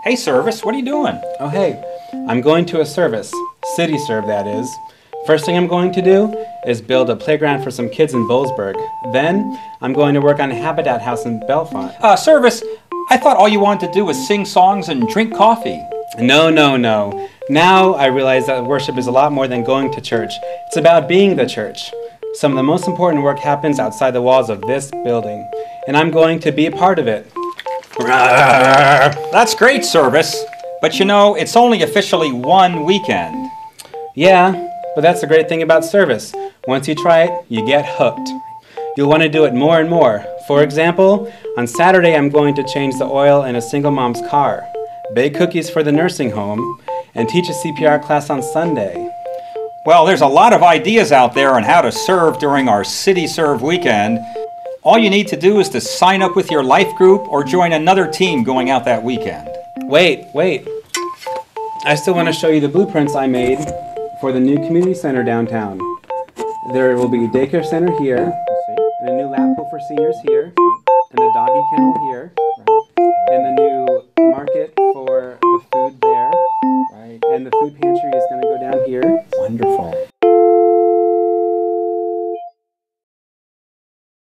Hey, Service, what are you doing? Oh hey, I'm going to a service. City serve, that is. First thing I'm going to do is build a playground for some kids in Bollesburg. Then I'm going to work on a Habitat House in Belfont. Service, I thought all you wanted to do was sing songs and drink coffee. No, no, no. Now I realize that worship is a lot more than going to church. It's about being the church. Some of the most important work happens outside the walls of this building, and I'm going to be a part of it. That's great, Service. But you know, it's only officially one weekend. Yeah, but that's the great thing about service. Once you try it, you get hooked. You'll want to do it more and more. For example, on Saturday I'm going to change the oil in a single mom's car, bake cookies for the nursing home, and teach a CPR class on Sunday. Well, there's a lot of ideas out there on how to serve during our City Serve weekend. All you need to do is to sign up with your life group or join another team going out that weekend. Wait. I still want to show you the blueprints I made for the new community center downtown. There will be a daycare center here, and a new lap pool for seniors here, and a doggy kennel here, and the new market for the food there, and the food pantry is going to go down here. Wonderful.